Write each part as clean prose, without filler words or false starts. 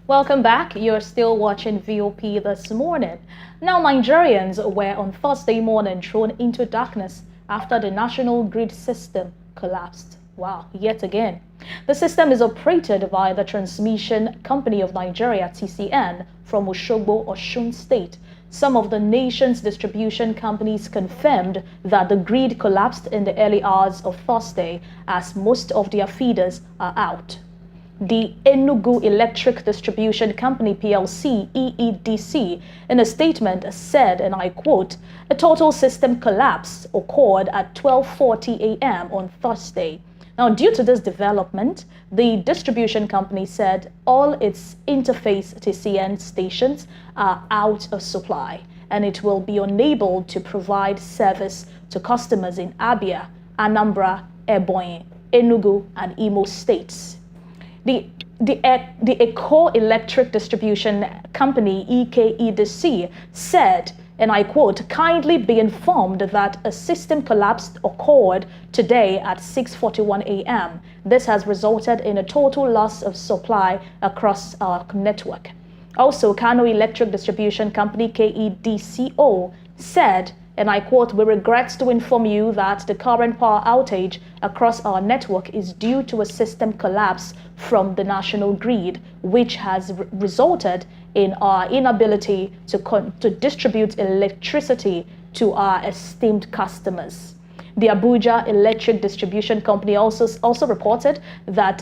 Welcome back. You're still watching VOP this morning. Now, Nigerians were on Thursday morning thrown into darkness after the national grid system collapsed. Wow, yet again. The system is operated by the Transmission Company of Nigeria, TCN, from Oshogbo, Osun State. Some of the nation's distribution companies confirmed that the grid collapsed in the early hours of Thursday as most of their feeders are out. The Enugu Electric Distribution Company plc EEDC in a statement said, and I quote, a total system collapse occurred at 12:40 a.m. on Thursday. Now, due to this development, the distribution company said all its interface TCN stations are out of supply and it will be unable to provide service to customers in Abia, Anambra, Ebonyi, Enugu, and Imo states. The Eco Electric Distribution Company, EKEDC, said, and I quote, kindly be informed that a system collapse occurred today at 6:41 a.m. This has resulted in a total loss of supply across our network. Also, Kano Electric Distribution Company, KEDCO, said, and I quote, we regret to inform you that the current power outage across our network is due to a system collapse from the national grid, which has resulted in our inability to distribute electricity to our esteemed customers. The Abuja Electric Distribution Company also reported that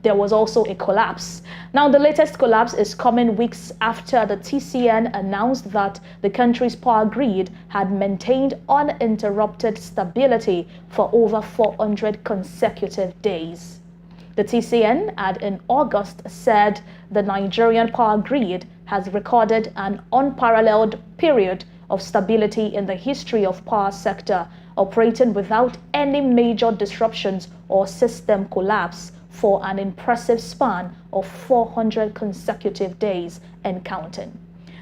there was also a collapse. Now, the latest collapse is coming weeks after the TCN announced that the country's power grid had maintained uninterrupted stability for over 400 consecutive days. The TCN had in August said the Nigerian power grid has recorded an unparalleled period of stability in the history of power sector, operating without any major disruptions or system collapse for an impressive span of 400 consecutive days and counting.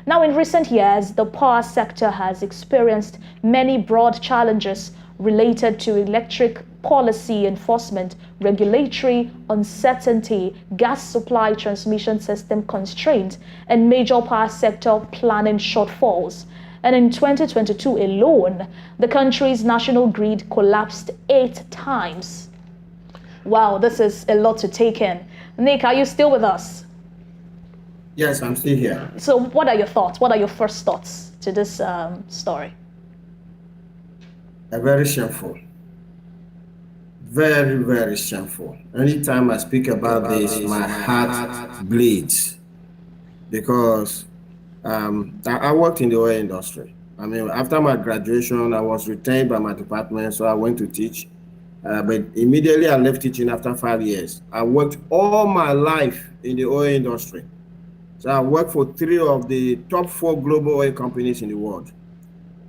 Now, in recent years, the power sector has experienced many broad challenges related to electric policy enforcement, regulatory uncertainty, gas supply transmission system constraints, and major power sector planning shortfalls. And in 2022 alone, the country's national grid collapsed 8 times. Wow, this is a lot to take in. Nick, are you still with us? Yes, I'm still here. So what are your thoughts? What are your first thoughts to this story? Very shameful. Very, very shameful. Anytime I speak about this, my heart bleeds because I worked in the oil industry. I mean, after my graduation, I was retained by my department, so I went to teach. But immediately I left teaching after 5 years. I worked all my life in the oil industry. So I worked for 3 of the top 4 global oil companies in the world.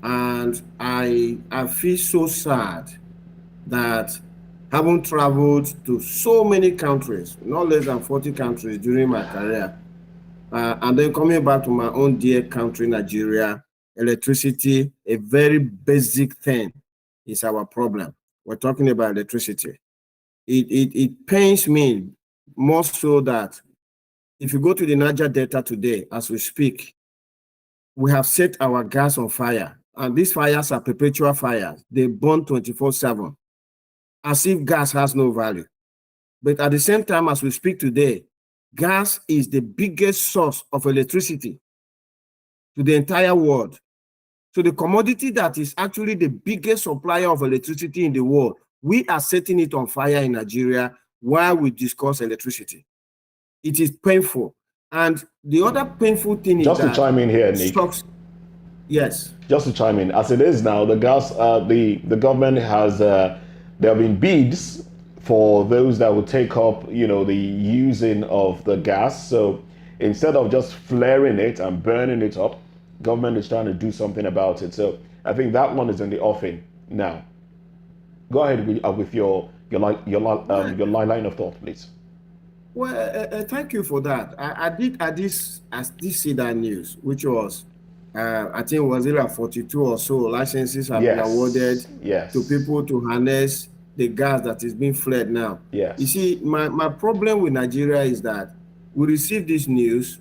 And I feel so sad that having traveled to so many countries, not less than 40 countries during my career, and then coming back to my own dear country, Nigeria, electricity, a very basic thing, is our problem. We're talking about electricity. It pains me more so that if you go to the Niger Delta today, as we speak, we have set our gas on fire. And these fires are perpetual fires. They burn 24/7, as if gas has no value. But at the same time, as we speak today, gas is the biggest source of electricity to the entire world. So the commodity that is actually the biggest supplier of electricity in the world, we are setting it on fire in Nigeria while we discuss electricity. It is painful. And the other painful thing is that... Just to chime in here, Nick. Yes. Just to chime in, as it is now, the gas, the government has, there have been bids for those that will take up, the using of the gas. So instead of just flaring it and burning it up, government is trying to do something about it. So I think that one is in the offing now. Go ahead with your line of thought, please. Well, thank you for that. I did see that news, which was, I think it was either 42 or so licenses have been awarded to people to harness the gas that is being flared now. Yes. You see, my problem with Nigeria is that we receive this news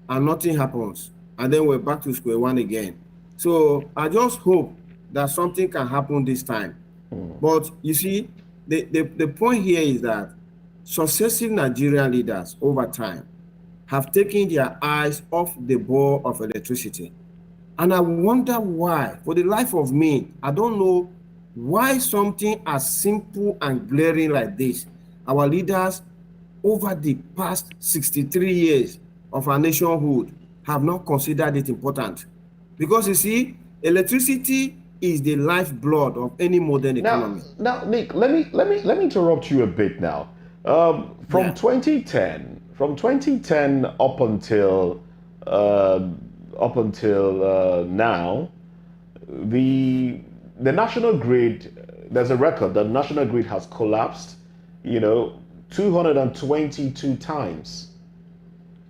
and nothing happens. And then we're back to square one again. So I just hope that something can happen this time. But you see, the point here is that successive Nigerian leaders over time have taken their eyes off the ball of electricity. And I wonder why. For the life of me, I don't know why something as simple and glaring like this, our leaders over the past 63 years of our nationhood have not considered it important. Because you see, electricity is the lifeblood of any modern economy. Now, Nick, let me interrupt you a bit now. From 2010 up until now, the national grid, there's a record that the national grid has collapsed, 222 times.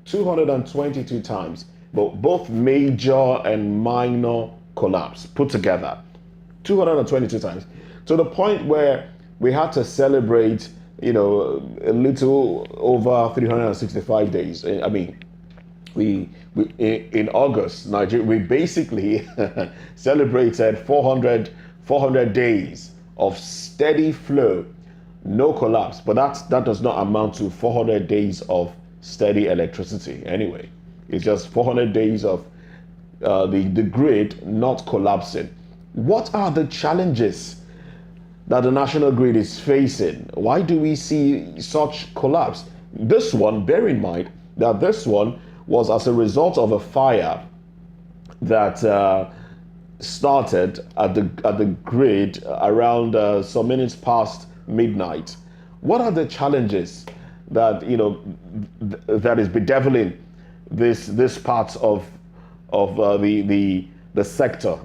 222 times, but both major and minor collapse put together. 222 times. To the point where we had to celebrate, a little over 365 days. I mean, we in August, Nigeria, we basically celebrated 400 days of steady flow, no collapse. But that does not amount to 400 days of steady electricity anyway. It's just 400 days of the grid not collapsing. What are the challenges that the national grid is facing? Why do we see such collapse? This one, bear in mind that this one was as a result of a fire that started at the grid around some minutes past midnight. What are the challenges that that is bedeviling this part of the sector?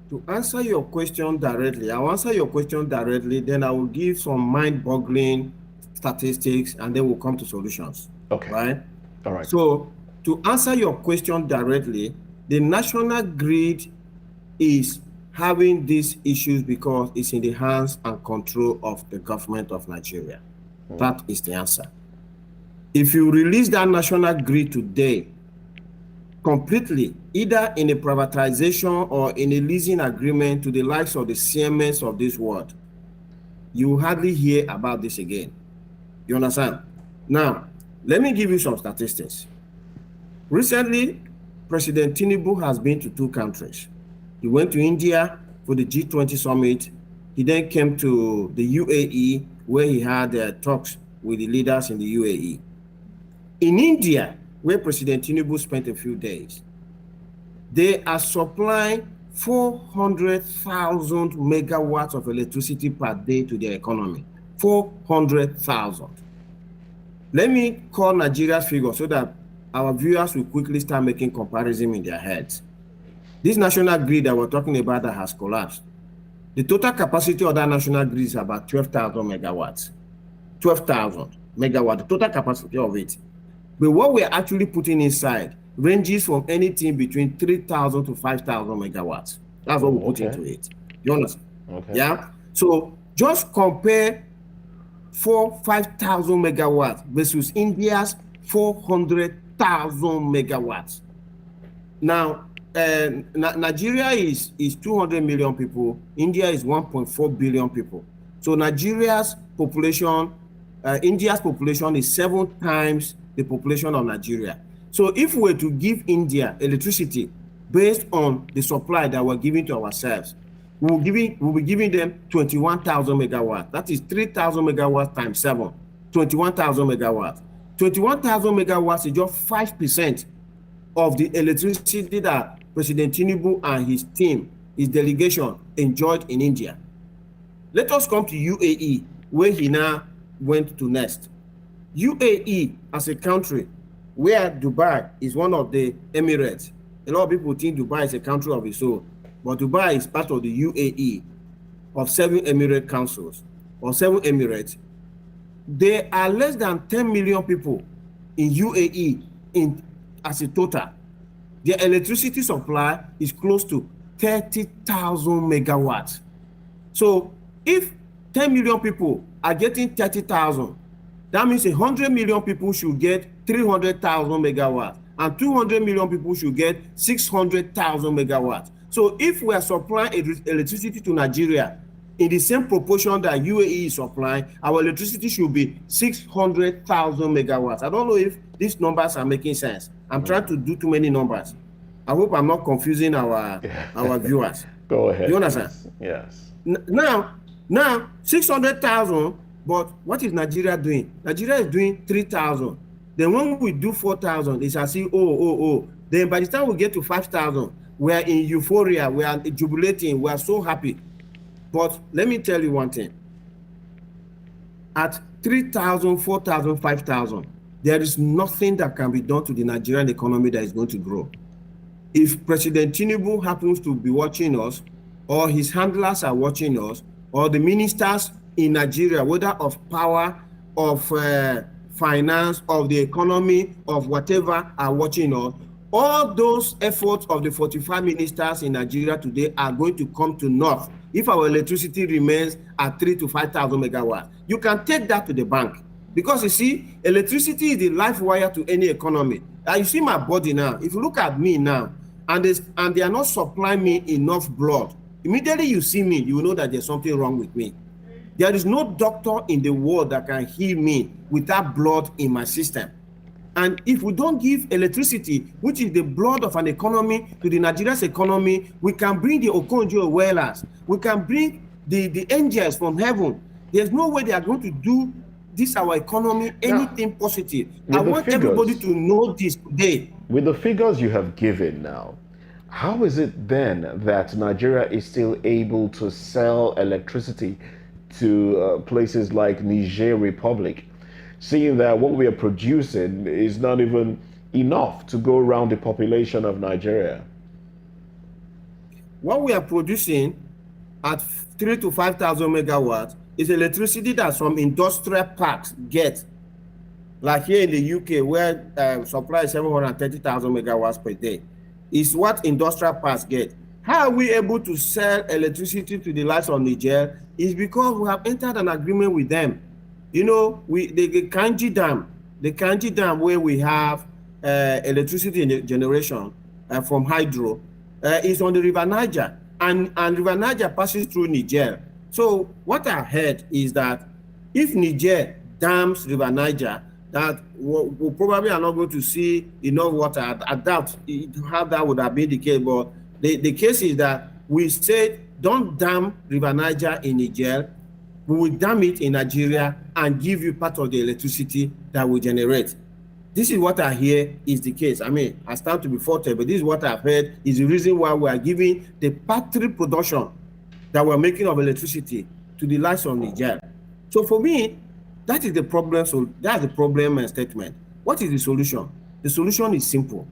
To answer your question directly, I'll answer your question directly, then I will give some mind-boggling statistics, and then we'll come to solutions. Okay. Right? All right. So to answer your question directly, the national grid is having these issues because it's in the hands and control of the government of Nigeria. That is the answer. If you release that national grid today, completely, either in a privatization or in a leasing agreement to the likes of the Siemens of this world, you will hardly hear about this again. You understand? Now, let me give you some statistics. Recently, President Tinubu has been to 2 countries. He went to India for the G20 summit. He then came to the UAE, where he had talks with the leaders in the UAE. In India, where President Tinubu spent a few days, they are supplying 400,000 megawatts of electricity per day to their economy. 400,000. Let me call Nigeria's figure so that our viewers will quickly start making comparison in their heads. This national grid that we're talking about that has collapsed, the total capacity of that national grid is about 12,000 megawatts. 12,000 megawatts, the total capacity of it. But what we're actually putting inside ranges from anything between 3,000 to 5,000 megawatts. That's what we put into it. You understand? Okay. Yeah? So just compare 5,000 megawatts versus India's 400,000 megawatts. Now, Nigeria is 200 million people. India is 1.4 billion people. So Nigeria's population, India's population is 7 times the population of Nigeria. So if we were to give India electricity based on the supply that we're giving to ourselves, we'll be giving them 21,000 megawatts. That is 3,000 megawatts times 7, 21,000 megawatts. 21,000 megawatts is just 5% of the electricity that President Tinubu and his team, his delegation, enjoyed in India. Let us come to UAE, where he now went to next. UAE as a country, where Dubai is one of the Emirates. A lot of people think Dubai is a country of its own, but Dubai is part of the UAE of 7 Emirate councils or 7 Emirates. There are less than 10 million people in UAE as a total. Their electricity supply is close to 30,000 megawatts. So if 10 million people are getting 30,000, That means 100 million people should get 300,000 megawatts, and 200 million people should get 600,000 megawatts. So if we are supplying electricity to Nigeria in the same proportion that UAE is supplying, our electricity should be 600,000 megawatts. I don't know if these numbers are making sense. I'm trying to do too many numbers. I hope I'm not confusing our viewers. Go ahead. You understand? Yes. Now 600,000, but what is Nigeria doing? Nigeria is doing 3,000. Then when we do 4,000, it's as if, Then by the time we get to 5,000, we are in euphoria, we are jubilating, we are so happy. But let me tell you one thing. At 3,000, 4,000, 5,000, there is nothing that can be done to the Nigerian economy that is going to grow. If President Tinubu happens to be watching us, or his handlers are watching us, or the ministers in Nigeria, whether of power, of finance, of the economy, of whatever, are watching us, all those efforts of the 45 ministers in Nigeria today are going to come to naught if our electricity remains at 3,000 to 5,000 megawatts. You can take that to the bank, because you see, electricity is the life wire to any economy. You see my body now. If you look at me now, and they are not supplying me enough blood, immediately you see me, you will know that there's something wrong with me. There is no doctor in the world that can heal me without blood in my system. And if we don't give electricity, which is the blood of an economy, to the Nigeria's economy, we can bring the Okonjo-Iwealas, we can bring the angels from heaven. There's no way they are going to do this, our economy, anything positive. I want everybody to know this today. With the figures you have given now, how is it then that Nigeria is still able to sell electricity to places like Niger Republic, seeing that what we are producing is not even enough to go around the population of Nigeria? What we are producing at 3,000 to 5,000 megawatts is electricity that some industrial parks get. Like here in the UK, where supply is 730,000 megawatts per day, is what industrial parks get. How are we able to sell electricity to the likes of Niger? Is because we have entered an agreement with them. You know, the Kanji Dam, where we have electricity generation from hydro, is on the River Niger, and River Niger passes through Niger. So what I heard is that if Niger dams River Niger, that we probably are not going to see enough water. I doubt how that would have been the case, but the case is that we said don't dam River Niger in Niger, we will dam it in Nigeria and give you part of the electricity that we generate. This is what I hear is the case. I mean, I stand to be faulted, but this is what I've heard is the reason why we are giving the battery production that we're making of electricity to the likes of Niger. So for me, that is the problem. So that's the problem statement. What is the solution? The solution is simple.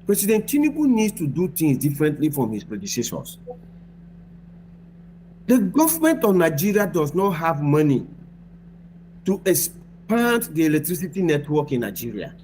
President Tinubu needs to do things differently from his predecessors. The government of Nigeria does not have money to expand the electricity network in Nigeria.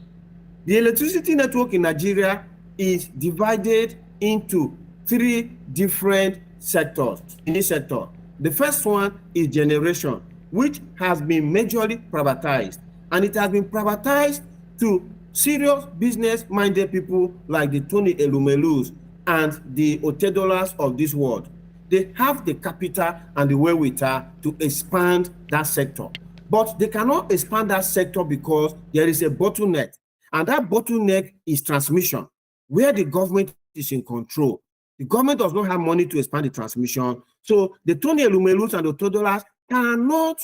The electricity network in Nigeria is divided into 3 different sectors. In this sector, the first one is generation, which has been majorly privatized, and it has been privatized to serious business-minded people like the Tony Elumelus and the Otedolas of this world. They have the capital and the wherewithal to expand that sector, but they cannot expand that sector because there is a bottleneck, and that bottleneck is transmission, where the government is in control. The government does not have money to expand the transmission, so the Tony Elumelus and the Otedolas cannot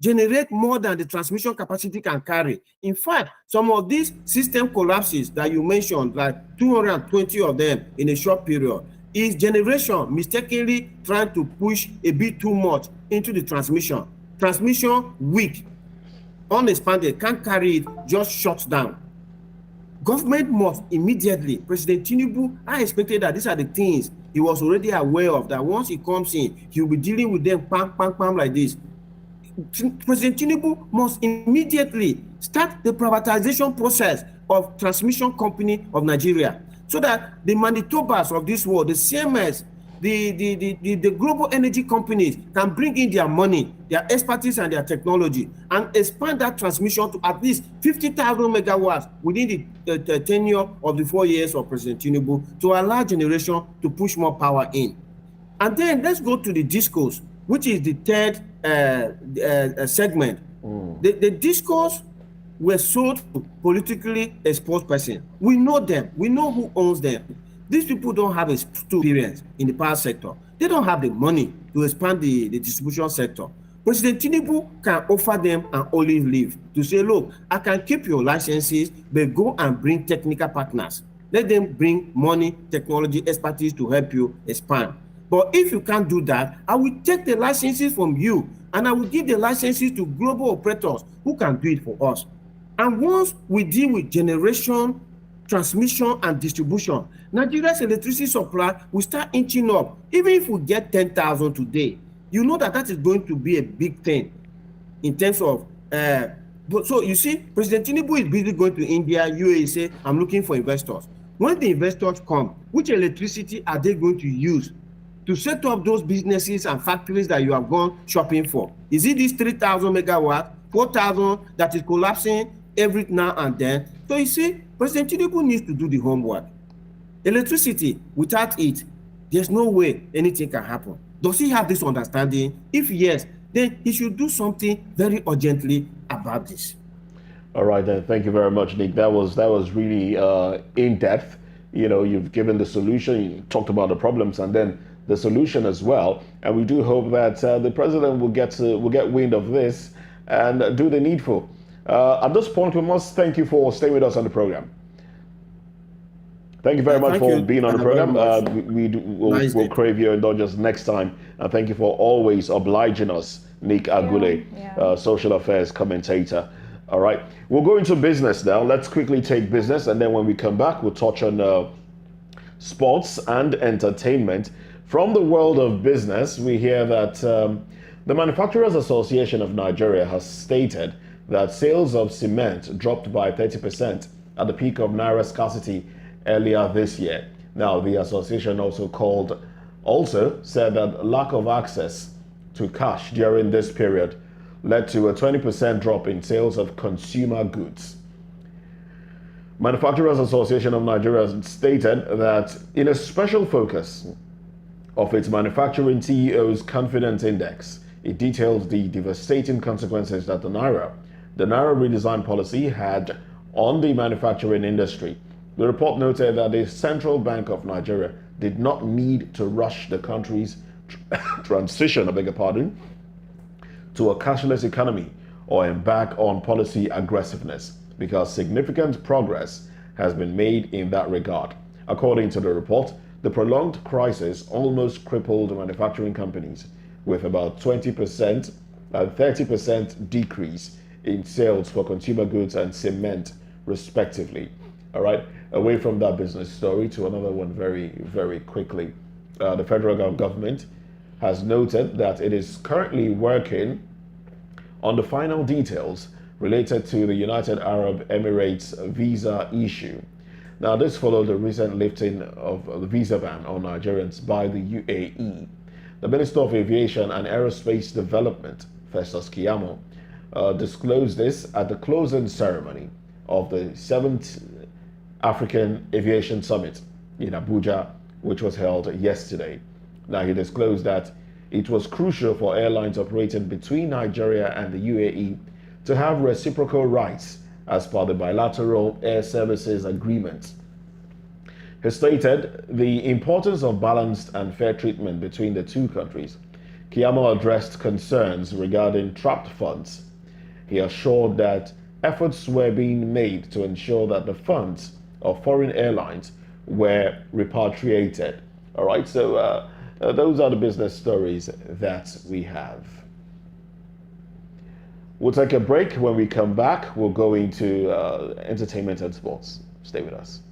generate more than the transmission capacity can carry. In fact, some of these system collapses that you mentioned, like 220 of them in a short period, is generation mistakenly trying to push a bit too much into the transmission. Transmission weak, unexpanded, can't carry it, just shuts down. Government must immediately, President Tinubu, I expected that these are the things he was already aware of, that once he comes in, he will be dealing with them pam, like this. President Tinubu must immediately start the privatization process of transmission company of Nigeria, so that the Manitobas of this world, the CMS, the global energy companies can bring in their money, their expertise and their technology and expand that transmission to at least 50,000 megawatts within the tenure of the 4 years of President Tinubu to allow generation to push more power in. And then let's go to the discos, which is the third segment. The discos were sold to politically exposed persons. We know them. We know who owns them. These people don't have experience in the power sector. They don't have the money to expand the distribution sector. President Tinubu can offer them an olive leaf to say, look, I can keep your licenses, but go and bring technical partners. Let them bring money, technology, expertise to help you expand. But if you can't do that, I will take the licenses from you and I will give the licenses to global operators who can do it for us. And once we deal with generation, transmission, and distribution, Nigeria's electricity supply will start inching up. Even if we get 10,000 today, you know that is going to be a big thing in terms of. So you see, President Tinubu is busy going to India, UAE, say, I'm looking for investors. When the investors come, which electricity are they going to use to set up those businesses and factories that you have gone shopping for? Is it this 3,000 megawatts, 4,000 that is collapsing every now and then? So you see, President Tinubu needs to do the homework. Electricity, without it, there's no way anything can happen. Does he have this understanding? If yes, then he should do something very urgently about this. All right, then. Thank you very much, Nick. That was really in depth. You know, you've given the solution, you talked about the problems, and then the solution as well. And we do hope that the president will get wind of this and do the needful. At this point, we must thank you for staying with us on the program. Thank you very much for being on the program. We'll crave your indulgence next time. And thank you for always obliging us, Nick Agule, social affairs commentator. All right, we'll go into business now. Let's quickly take business, and then when we come back, we'll touch on sports and entertainment. From the world of business, we hear that the Manufacturers Association of Nigeria has stated that sales of cement dropped by 30% at the peak of naira scarcity earlier this year. Now, the association also said that lack of access to cash during this period led to a 20% drop in sales of consumer goods. Manufacturers Association of Nigeria stated that in a special focus of its Manufacturing CEO's Confidence Index, it detailed the devastating consequences that the Naira redesign policy had on the manufacturing industry. The report noted that the Central Bank of Nigeria did not need to rush the country's transition, to a cashless economy or embark on policy aggressiveness because significant progress has been made in that regard. According to the report, the prolonged crisis almost crippled manufacturing companies with about 20% and 30% decrease in sales for consumer goods and cement, respectively. All right, away from that business story to another one very, very quickly. The federal government has noted that it is currently working on the final details related to the United Arab Emirates visa issue. Now, this followed the recent lifting of the visa ban on Nigerians by the UAE. The Minister of Aviation and Aerospace Development, Festus Keyamo, disclosed this at the closing ceremony of the 7th African Aviation Summit in Abuja, which was held yesterday. Now, he disclosed that it was crucial for airlines operating between Nigeria and the UAE to have reciprocal rights as per the bilateral air services agreement. He stated the importance of balanced and fair treatment between the two countries. Keyamo addressed concerns regarding trapped funds. He assured that efforts were being made to ensure that the funds of foreign airlines were repatriated. All right, so those are the business stories that we have. We'll take a break. When we come back, we'll go into entertainment and sports. Stay with us.